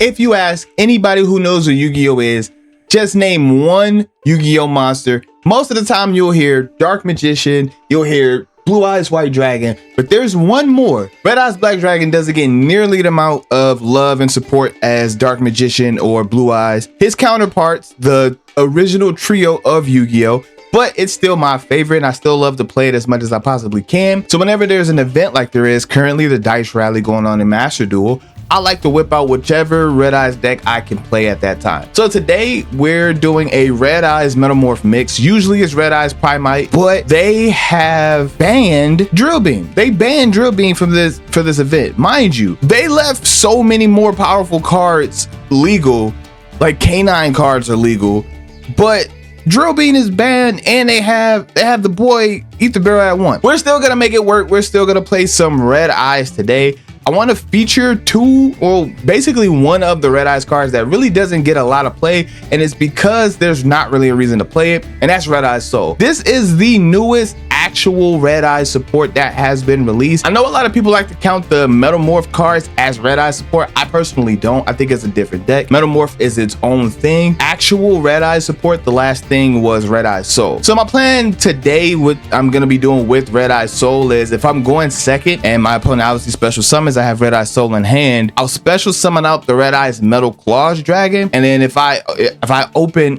If you ask anybody who knows what Yu-Gi-Oh is, just name one Yu-Gi-Oh monster. Most of the time you'll hear Dark Magician, you'll hear Blue Eyes White Dragon, but there's one more. Red Eyes Black Dragon doesn't get nearly the amount of love and support as Dark Magician or Blue Eyes. His counterparts, the original trio of Yu-Gi-Oh, but it's still my favorite and I still love to play it as much as I possibly can. So whenever there's an event like there is currently, the Dice Rally going on in Master Duel, I like to whip out whichever Red Eyes deck I can play at that time. So today we're doing a Red Eyes Metamorph mix. Usually it's Red Eyes Primite, but they have banned Drill Beam. They banned Drill Beam from for this event. Mind you, they left so many more powerful cards legal, like K9 cards are legal, but Drill Beam is banned and they have the boy Ether Barrel at 1. We're still gonna make it work. We're still gonna play some Red Eyes today. I want to feature basically one of the Red Eyes cards that really doesn't get a lot of play, and it's because there's not really a reason to play it, and that's Red Eyes Soul. This is the newest actual Red Eyes support that has been released. I know a lot of people like to count the Metamorph cards as Red Eyes support. I personally don't. I think it's a different deck. Metamorph is its own thing. Actual Red Eyes support, the last thing was Red Eyes Soul. So my plan today, what I'm gonna be doing with Red Eyes Soul is, if I'm going second and my opponent obviously special summons, I have Red Eyes Soul in hand, I'll special summon out the Red Eyes Metal Claws Dragon, and then if I open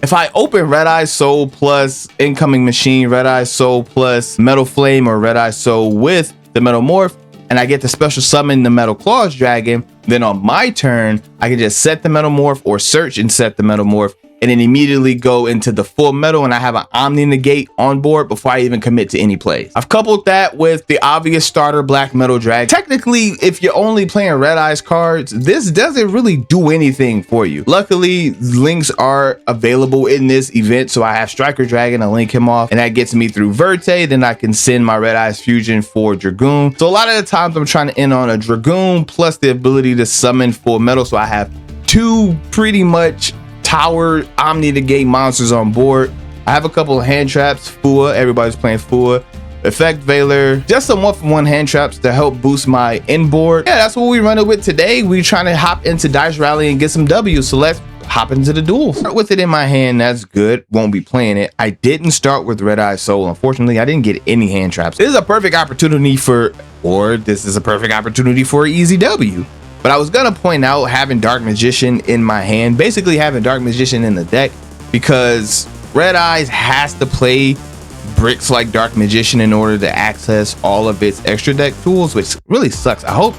Red Eyes Soul plus Incoming Machine, Red Eyes Soul plus Metal Flame, or Red Eyes Soul with the Metamorph, and I get to special summon the Metal Claws Dragon, then on my turn I can just set the Metamorph or search and set the Metamorph, and then immediately go into the full metal, and I have an Omni Negate on board before I even commit to any plays. I've coupled that with the obvious starter Black Metal Dragon. Technically, if you're only playing Red Eyes cards, this doesn't really do anything for you. Luckily, links are available in this event, so I have Striker Dragon, I link him off, and that gets me through Verte. Then I can send my Red Eyes Fusion for Dragoon. So a lot of the times I'm trying to end on a Dragoon plus the ability to summon full metal, so I have two pretty much tower Omni Negate monsters on board. I have a couple of hand traps, Fua, everybody's playing Fua, Effect Veiler, just some 1-for-1 hand traps to help boost my inboard. Yeah, that's what we run it with today. We're trying to hop into Dice Rally and get some W's, so let's hop into the duel. Start with it in my hand, that's good. Won't be playing it. I didn't start with Red Eyes Soul. Unfortunately, I didn't get any hand traps. This is a perfect opportunity for an easy W. But I was gonna point out having Dark Magician in my hand, basically having Dark Magician in the deck, because Red Eyes has to play bricks like Dark Magician in order to access all of its extra deck tools, which really sucks. I hope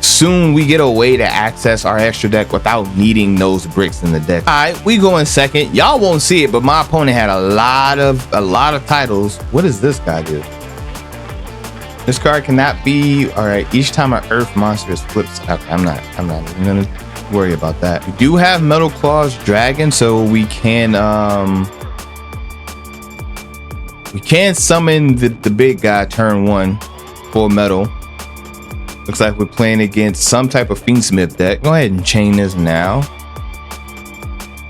soon we get a way to access our extra deck without needing those bricks in the deck. All right, we go in second. Y'all won't see it, but my opponent had a lot of titles. What does this guy do? This card cannot be, all right, each time an earth monster is flipped. Okay, I'm not even gonna worry about that. We do have Metal Claws Dragon, so we can summon the big guy turn 1 for metal. Looks like we're playing against some type of Fiendsmith deck. Go ahead and chain this now.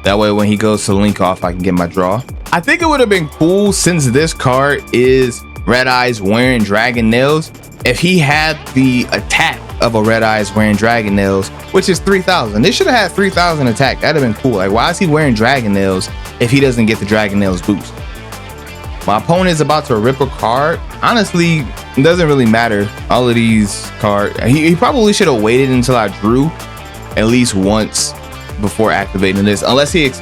That way when he goes to link off, I can get my draw. I think it would have been cool, since this card is Red Eyes wearing Dragon Nails, if he had the attack of a Red Eyes wearing Dragon Nails, which is 3,000. They should have had 3,000 attack. That'd have been cool. Like, why is he wearing Dragon Nails if he doesn't get the Dragon Nails boost? My opponent is about to rip a card. Honestly, it doesn't really matter. All of these cards, he probably should have waited until I drew at least once before activating this, unless he's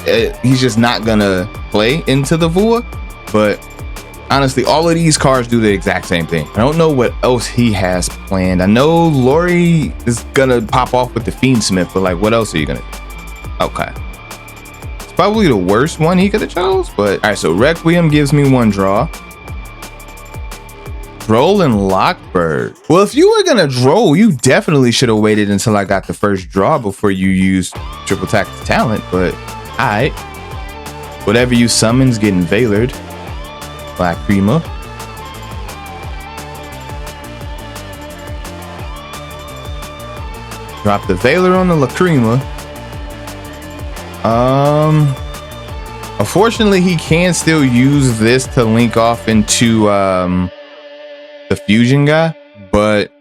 just not gonna play into the Vua. But honestly, all of these cards do the exact same thing. I don't know what else he has planned. I know Lori is gonna pop off with the Fiendsmith, but like, what else are you gonna do? Okay. It's probably the worst one he could have chose, but all right, so Requiem gives me 1 draw. Droll and Lockbird. Well, if you were gonna Droll, you definitely should have waited until I got the first draw before you used Triple Tactic Talent, but all right. Whatever you summon's getting Veilered. Black Prima. Drop the Veiler on the Lacrima. Unfortunately, he can still use this to link off into the fusion guy, but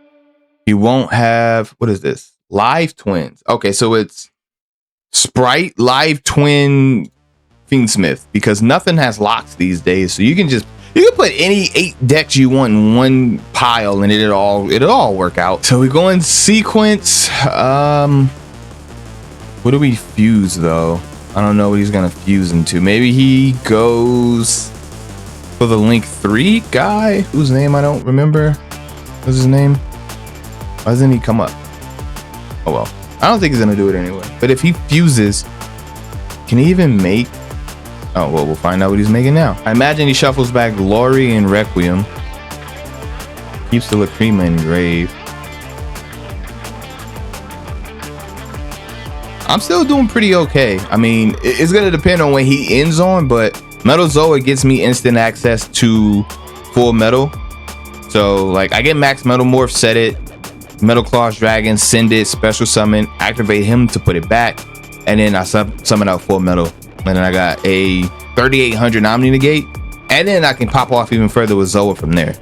he won't have, what is this? Live Twins. Okay, so it's Sprite live twin Fiendsmith, because nothing has locks these days. So you can put any 8 decks you want in one pile and it'll all work out. So we go in sequence. What do we fuse though? I don't know what he's gonna fuse into. Maybe he goes for the Link 3 guy whose name I don't remember. What's his name? Why doesn't he come up? Oh well. I don't think he's gonna do it anyway. But if he fuses, can he even make? Oh well, we'll find out what he's making now. I imagine he shuffles back Glory and Requiem. Keeps the Lacrima engraved. I'm still doing pretty okay. I mean, it's gonna depend on when he ends on, but Metal Zoa gets me instant access to full metal. So like I get max metal morph, set it, Metal Claws Dragon, send it, special summon, activate him to put it back, and then I summon out full metal. And then I got a 3800 Omni Negate, and then I can pop off even further with Zoa from there.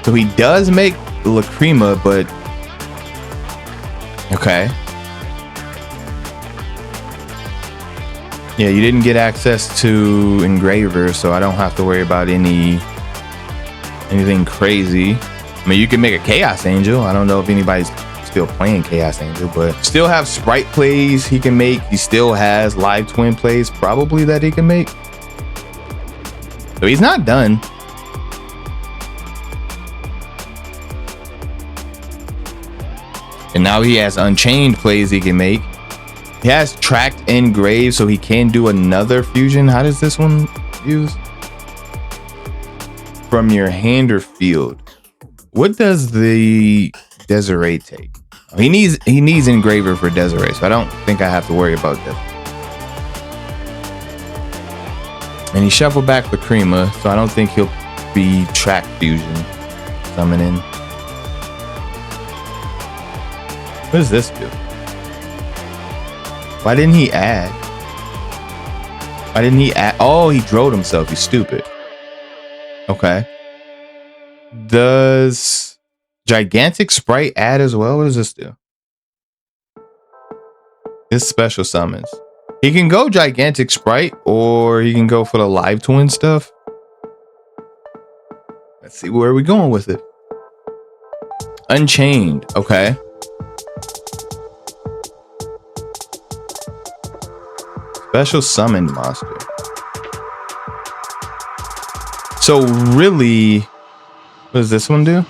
So he does make Lacrima, but okay. Yeah, you didn't get access to Engraver, so I don't have to worry about anything crazy. I mean, you can make a Chaos Angel. I don't know if anybody's still playing Chaos Angel, but still have Sprite plays he can make. He still has live twin plays probably that he can make. So he's not done. And now he has Unchained plays he can make. He has Tracked Engraved, so he can do another fusion. How does this one use? From your hand or field. What does the Desiree take? He needs Engraver for Desiree, so I don't think I have to worry about that. And he shuffled back Lacrima, so I don't think he'll be Track Fusion summoning. What does this do? Why didn't he add? Oh, he drove himself. He's stupid. Okay. Does Gigantic Sprite add as well? What does this do? This special summons. He can go Gigantic Sprite, or he can go for the live twin stuff. Let's see where are we going with it. Unchained. Okay. Special summoned monster. So really, what does this one do?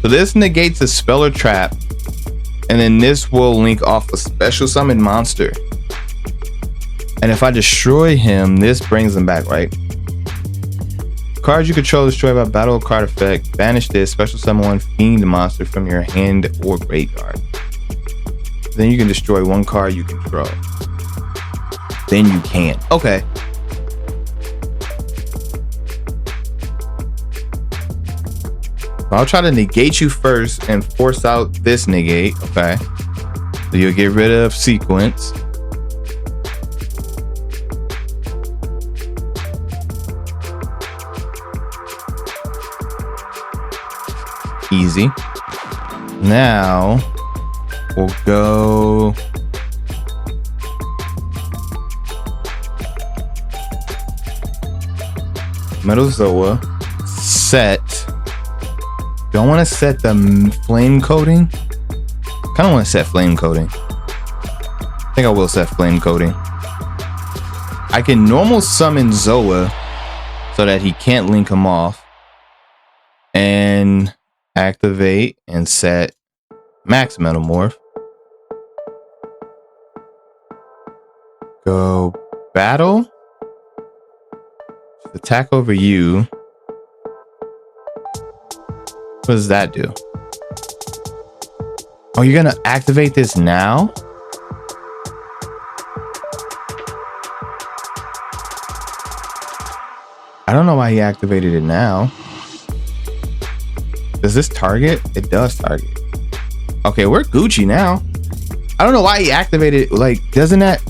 So this negates a spell or trap, and then this will link off a special summoned monster. And if I destroy him, this brings him back, right? Cards you control destroyed by battle card effect. Banish this, special summon one fiend monster from your hand or graveyard. Then you can destroy one card you control. Then you can. Okay. I'll try to negate you first and force out this negate. Okay. So you'll get rid of sequence. Easy. Now we'll go Metal Zoa, set. Don't want to set the flame coating. Kind of want to set flame coating. I think I will set flame coating. I can normal summon Zoa so that he can't link him off, and activate and set max metamorph. Go battle. Attack over you. What does that do? Oh, you're gonna activate this now? I don't know why he activated it now. Does this target? It does target. Okay, we're Gucci now. I don't know why he activated it. Like, doesn't that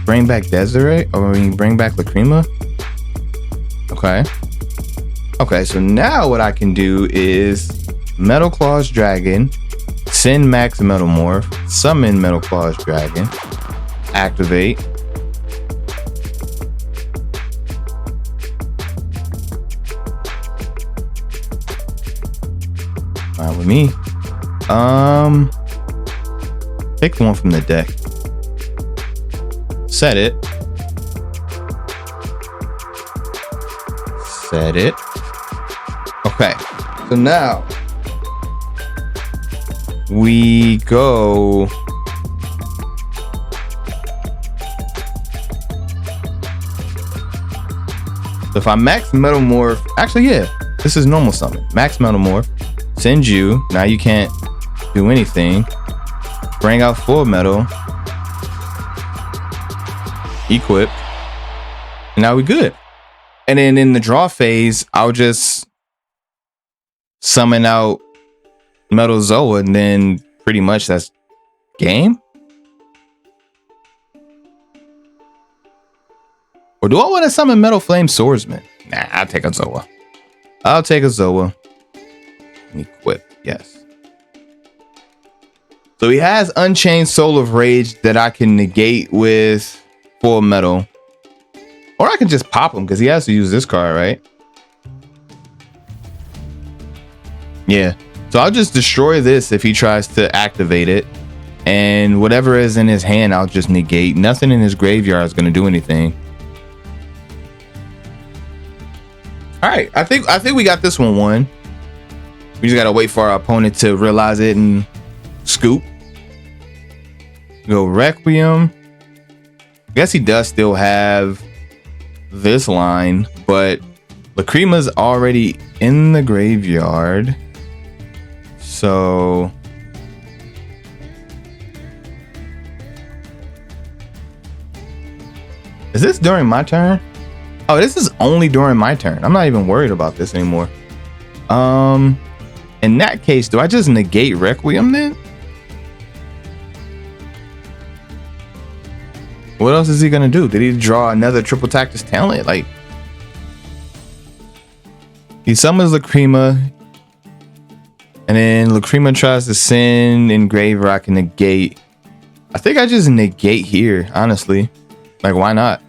bring back Desiree? Or I mean, bring back Lacrima? Okay. Okay, so now what I can do is Metal Claws Dragon, Send max Metamorph. Summon Metal Claws Dragon. Activate. Fine with me. Pick one from the deck. Set it. Set it. Okay. So now we go. So if I max Metamorph, actually, yeah, this is normal summon. Max Metamorph, send you. Now you can't do anything. Bring out full metal. Equip. Now we good. And then in the draw phase, I'll just summon out Metal Zoa, and then pretty much that's game. Or do I want to summon Metal Flame Swordsman? Nah, I'll take a Zoa. I'll take a Zoa. Equip, yes. So he has Unchained Soul of Rage that I can negate with full metal. Or I can just pop him because he has to use this card, right? Yeah. So I'll just destroy this if he tries to activate it. And whatever is in his hand, I'll just negate. Nothing in his graveyard is going to do anything. All right. I think we got this one won. We just got to wait for our opponent to realize it and scoop. Go Requiem. I guess he does still have this line, but Lacrima's already in the graveyard. So is this during my turn? Oh, this is only during my turn. I'm not even worried about this anymore. In that case, do I just negate Requiem then? What else is he gonna do? Did he draw another triple Tactus Talent? Like, he summons Lacrima, and then Lacrima tries to send Engrave Rock and negate. I think I just negate here, honestly. Like, why not?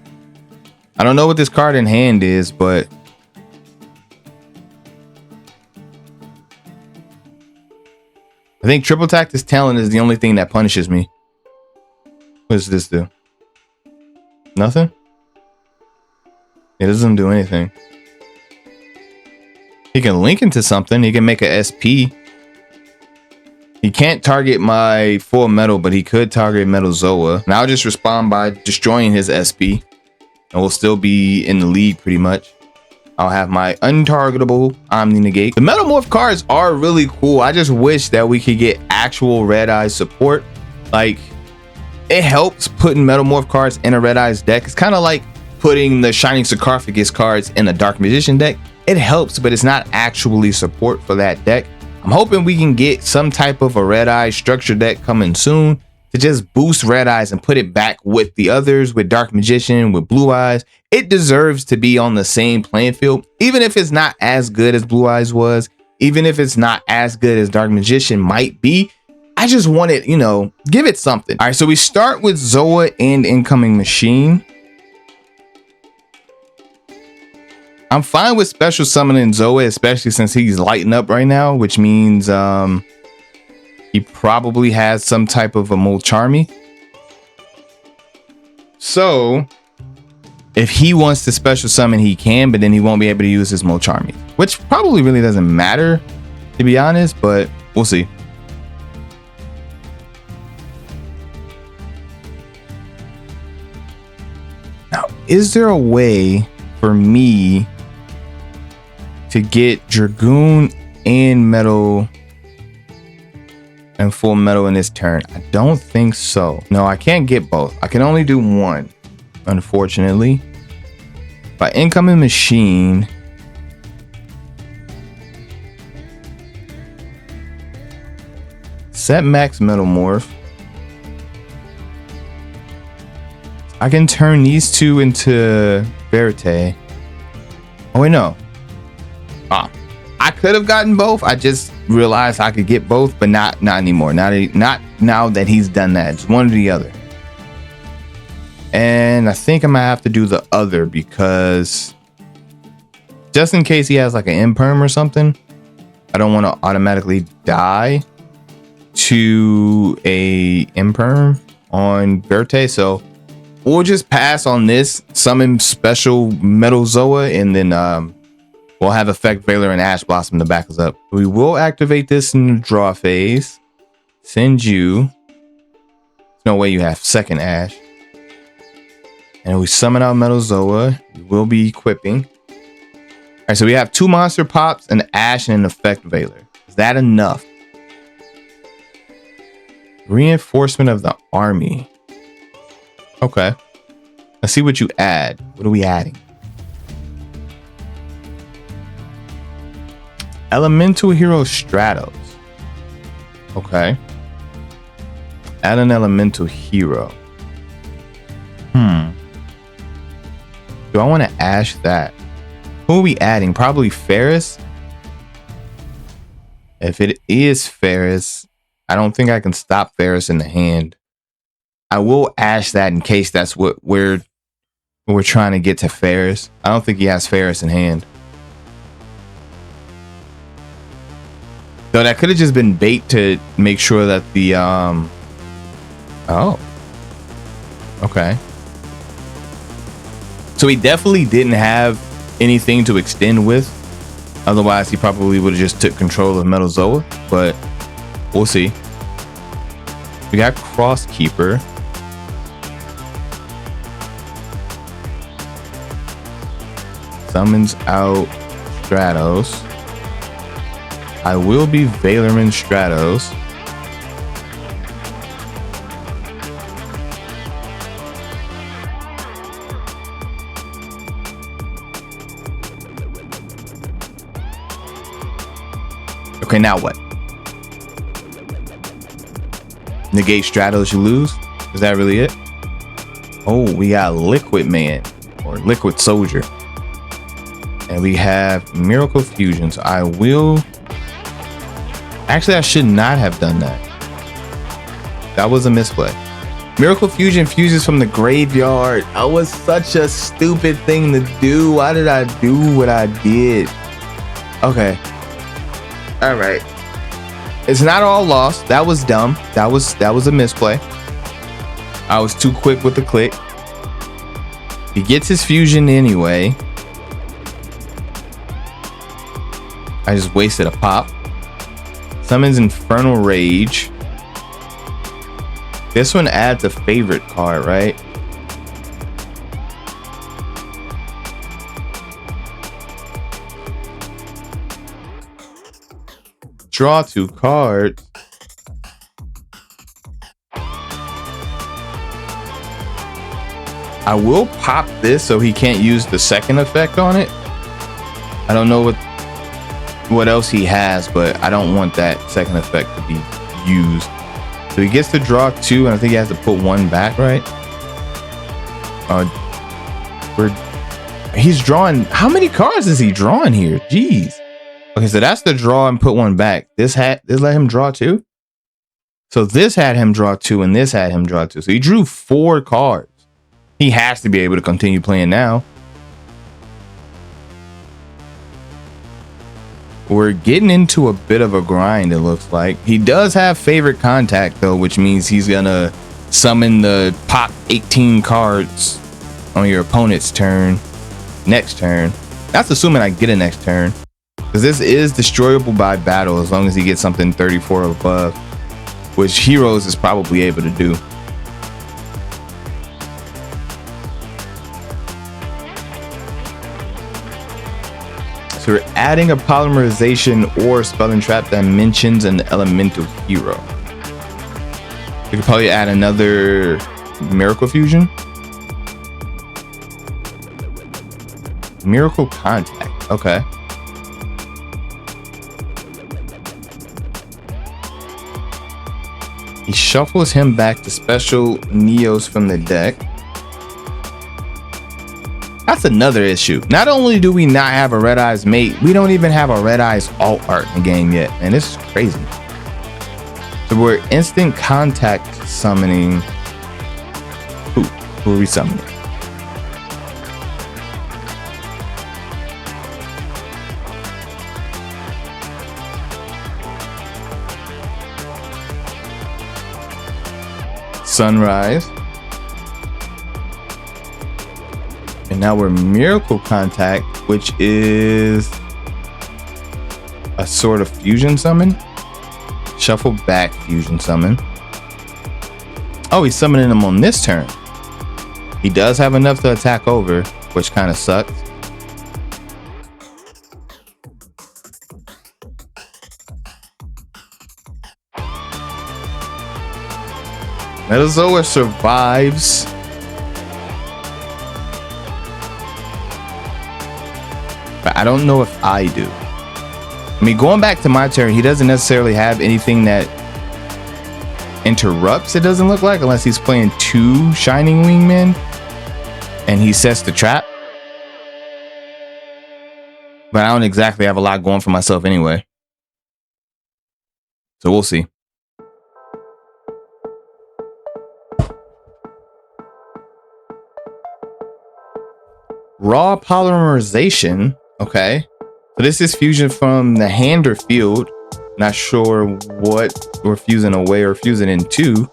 I don't know what this card in hand is, but I think triple Tactus Talent is the only thing that punishes me. What does this do? Nothing? It doesn't do anything. He can link into something. He can make a SP. He can't target my full metal, but he could target Metal Zoa. And I'll just respond by destroying his SP. And we'll still be in the lead pretty much. I'll have my untargetable Omni Negate. The Metamorph cards are really cool. I just wish that we could get actual Red Eyes support. Like, it helps putting Metamorph cards in a Red Eyes deck. It's kind of like putting the Shining Sarcophagus cards in a Dark Magician deck. It helps, but it's not actually support for that deck. I'm hoping we can get some type of a Red Eyes structure deck coming soon to just boost Red Eyes and put it back with the others, with Dark Magician, with Blue Eyes. It deserves to be on the same playing field, even if it's not as good as Blue Eyes was, even if it's not as good as Dark Magician might be. I just want it, you know, give it something. All right, so we start with Zoa and Incoming Machine. I'm fine with special summoning Zoa, especially since he's lighting up right now, which means he probably has some type of a Molcharmy. So if he wants to special summon, he can, but then he won't be able to use his Molcharmy, which probably really doesn't matter, to be honest, but we'll see. Now, is there a way for me to get Dragoon and Metal and full metal in this turn? I don't think so. No, I can't get both. I can only do one, unfortunately. By Incoming Machine, set max Metamorph. I can turn these two into Verite. Oh wait, no. I could have gotten both. I just realized I could get both, but not anymore. Not now that he's done that. It's one or the other. And I think I'm gonna have to do the other because just in case he has like an imperm or something, I don't want to automatically die to a imperm on Verte. So we'll just pass on this, summon special Metal Zoa, and then we'll have effect Valor and Ash Blossom to back us up. We will activate this in the draw phase. Send you. There's no way you have second Ash. And we summon out Metal Zoa. We will be equipping. All right, so we have 2 monster pops, an Ash, and an effect Valor. Is that enough? Reinforcement of the army. Okay. Let's see what you add. What are we adding? Elemental Hero Stratos. Okay. Add an Elemental Hero. Do I want to Ash that? Who are we adding? Probably Ferris. If it is Ferris, I don't think I can stop Ferris in the hand. I will Ash that in case that's what we're trying to get to Ferris. I don't think he has Ferris in hand. Though that could have just been bait to make sure that the oh. Okay. So he definitely didn't have anything to extend with. Otherwise, he probably would have just took control of Metal Zoa. But we'll see. We got Crosskeeper. Summons out Stratos. I will be Valorman Stratos. Okay, now what? Negate Stratos, you lose? Is that really it? Oh, we got Liquid Man or Liquid Soldier. And we have Miracle Fusion. So I will... Actually, I should not have done that. That was a misplay. Miracle Fusion fuses from the graveyard. That was such a stupid thing to do. Why did I do what I did? Okay. All right. It's not all lost. That was dumb. That was a misplay. I was too quick with the click. He gets his fusion anyway. I just wasted a pop. Summons Infernal Rage. This one adds a favorite card, right? Draw 2 cards. I will pop this so he can't use the second effect on it. I don't know what else he has, but I don't want that second effect to be used. So he gets to draw 2, and I think he has to put 1 back, right? He's drawing. How many cards is he drawing here? Jeez. Okay, so that's the draw and put 1 back. This let him draw 2. So this had him draw 2, and this had him draw 2. So he drew 4 cards. He has to be able to continue playing now. We're getting into a bit of a grind, it looks like. He does have favorite contact, though, which means he's gonna summon the pop 18 cards on your opponent's turn. Next turn. That's assuming I get a next turn. Because this is destroyable by battle as long as he gets something 34 or above, which Heroes is probably able to do. So we're adding a polymerization or spell and trap that mentions an elemental hero. We could probably add another Miracle Fusion. Miracle Contact. Okay. He shuffles him back to special Neos from the deck. That's another issue. Not only do we not have a Red Eyes mate, we don't even have a Red Eyes alt art in the game yet. And this is crazy. So we're instant contact summoning. Who are we summoning? Sunrise. And now we're Miracle Contact, which is a sort of fusion summon. Shuffle back fusion summon. Oh, he's summoning him on this turn. He does have enough to attack over, which kind of sucks. Metazoa survives. But I don't know if I do. I mean, going back to my turn, he doesn't necessarily have anything that interrupts, it doesn't look like, unless he's playing 2 Shining Wingmen and he sets the trap. But I don't exactly have a lot going for myself anyway. So we'll see. Raw polymerization. Okay. So this is fusion from the hand or field. Not sure what we're fusing away or fusing into.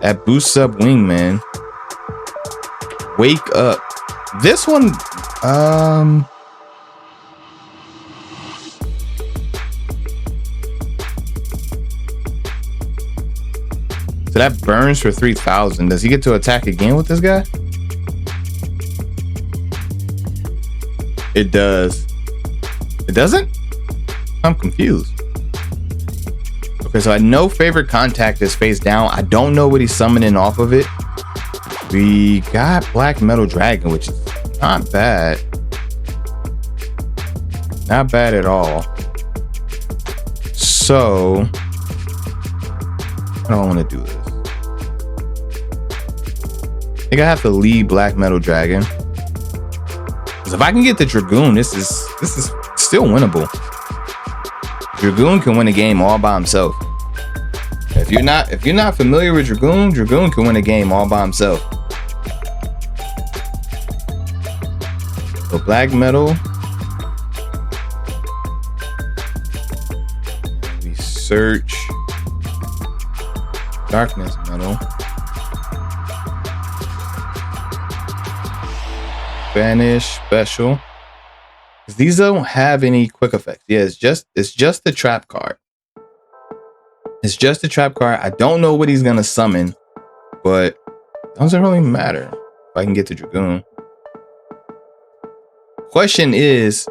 That boosts up Wingman. Wake up. This one, so that burns for 3,000. Does he get to attack again with this guy? It does. It doesn't? I'm confused. Okay, so I know favorite contact is face down. I don't know what he's summoning off of it. We got Black Metal Dragon, which is not bad. Not bad at all. So, I don't want to do this. I think I have to lead Black Metal Dragon. Because if I can get the Dragoon, this is still winnable. Dragoon can win a game all by himself. If you're not familiar with Dragoon, Dragoon can win a game all by himself. So Black Metal. We search Darkness Metal. Banish special. These don't have any quick effects. Yeah, it's just the trap card. It's just a trap card. I don't know what he's gonna summon, but it doesn't really matter if I can get the Dragoon. Question is,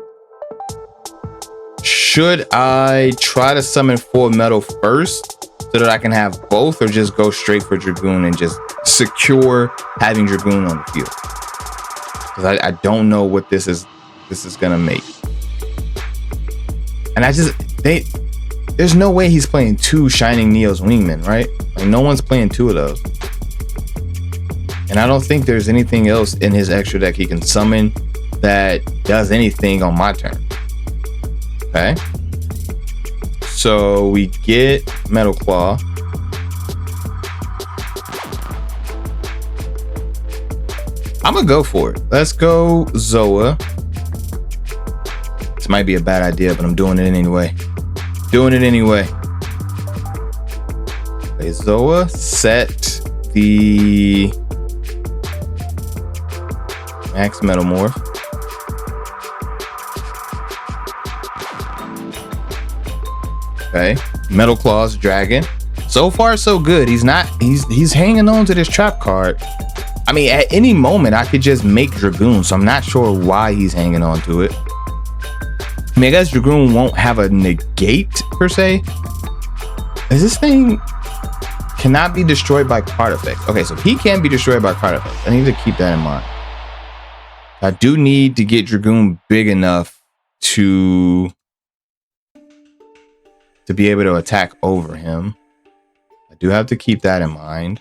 should I try to summon full metal first so that I can have both, or just go straight for Dragoon and just secure having Dragoon on the field? Because I don't know what this is gonna make. And there's no way he's playing 2 Shining Neo's Wingmen, right? Like, no one's playing 2 of those. And I don't think there's anything else in his extra deck he can summon that does anything on my turn. Okay. So we get Metal Claw. I'm gonna go for it. Let's go Zoa. This might be a bad idea, but I'm doing it anyway. Doing it anyway. Okay, Zoa, set the Max Metamorph. Okay, Metal Claws Dragon. So far, so good. He's hanging on to this trap card. I mean, at any moment, I could just make Dragoon, so I'm not sure why he's hanging on to it. I mean, I guess Dragoon won't have a negate, per se. Is this thing cannot be destroyed by card effects? Okay, so he can be destroyed by card effects. I need to keep that in mind. I do need to get Dragoon big enough to be able to attack over him. I do have to keep that in mind.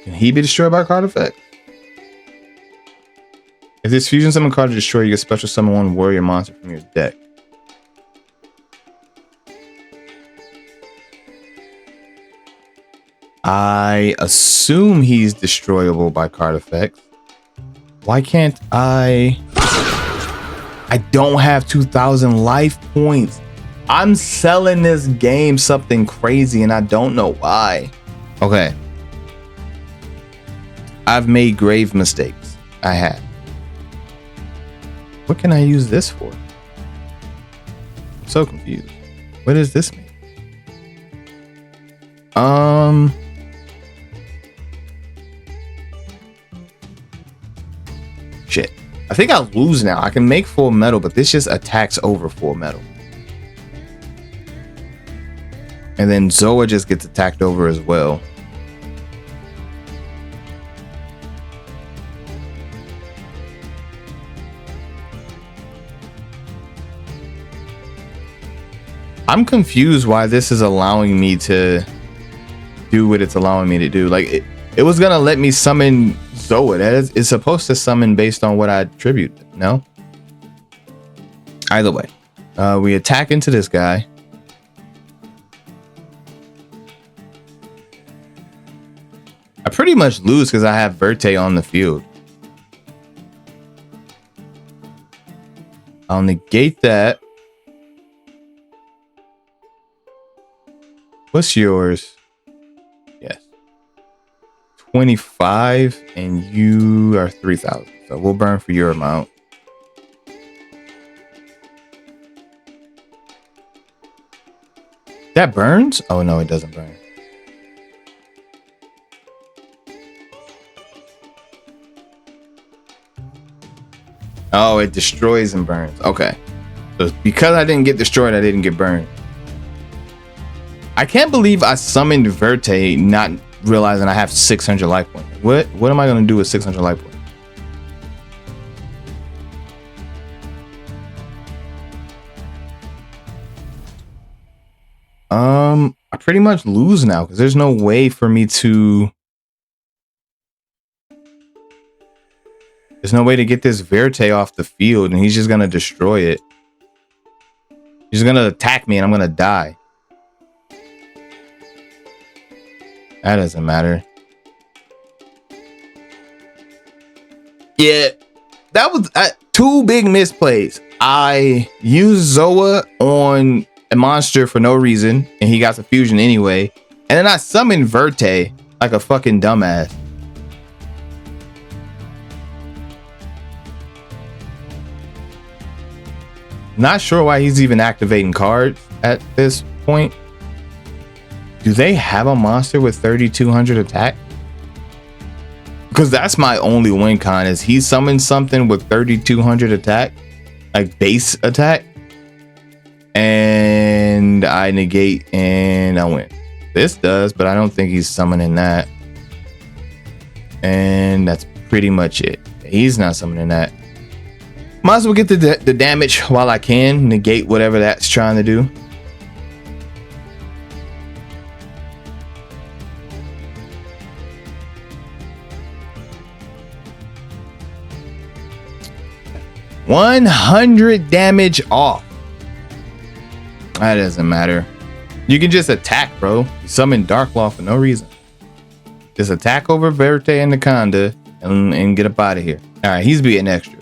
Can he be destroyed by card effect? If this fusion summon card is destroyed, you get special summon one warrior monster from your deck. I assume he's destroyable by card effects. Why can't I don't have 2,000 life points. I'm selling this game something crazy and I don't know why. Okay. I've made grave mistakes. I have. What can I use this for? I'm so confused. What does this mean? Shit. I think I'll lose now. I can make full metal, but this just attacks over full metal. And then Zoa just gets attacked over as well. I'm confused why this is allowing me to do what it's allowing me to do. Like it was gonna let me summon Zoa. That is, it's supposed to summon based on what I attribute. No. Either way, we attack into this guy. I pretty much lose because I have Verte on the field. I'll negate that. What's yours? Yes. 25 and you are 3,000. So we'll burn for your amount. That burns? Oh no, it doesn't burn. Oh, it destroys and burns. Okay. So because I didn't get destroyed, I didn't get burned. I can't believe I summoned Verte not realizing I have 600 life points. What am I going to do with 600 life points? I pretty much lose now because there's no way for me to... There's no way to get this Verte off the field, and he's just going to destroy it. He's going to attack me and I'm going to die. That doesn't matter. Yeah, that was two big misplays. I used Zoa on a monster for no reason, and he got the fusion anyway. And then I summoned Verte like a fucking dumbass. Not sure why he's even activating cards at this point. Do they have a monster with 3,200 attack? Because that's my only win con is he summons something with 3,200 attack, like base attack, and I negate and I win. This does, but I don't think he's summoning that. And that's pretty much it. He's not summoning that. Might as well get the damage while I can, negate whatever that's trying to do. $100 damage off. That doesn't matter. You can just attack, bro. You summon Dark Law for no reason. Just attack over Verte and Nakonda and get up out of here. All right, he's being extra.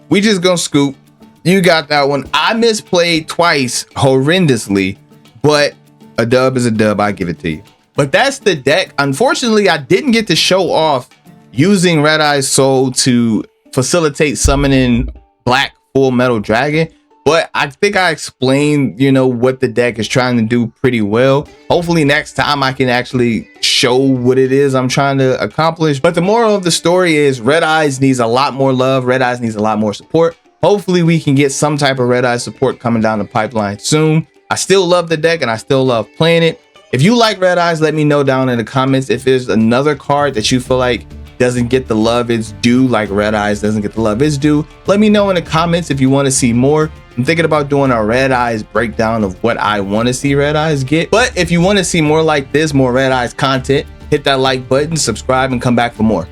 We just gonna scoop. You got that one. I misplayed twice horrendously, but a dub is a dub. I give it to you. But that's the deck. Unfortunately, I didn't get to show off using Red Eye's Soul to facilitate summoning Black Full Metal Dragon. But I think I explained, you know, what the deck is trying to do pretty well. Hopefully next time I can actually show what it is I'm trying to accomplish. But the moral of the story is Red Eyes needs a lot more love. Red Eyes needs a lot more support. Hopefully we can get some type of Red Eyes support coming down the pipeline soon. I still love the deck and I still love playing it. If you like Red Eyes, let me know down in the comments. If there's another card that you feel like doesn't get the love it's due, like Red Eyes doesn't get the love it's due, let me know in the comments if you want to see more. I'm thinking about doing a Red Eyes breakdown of what I want to see Red Eyes get. But if you want to see more like this, more Red Eyes content, hit that like button, subscribe, and come back for more.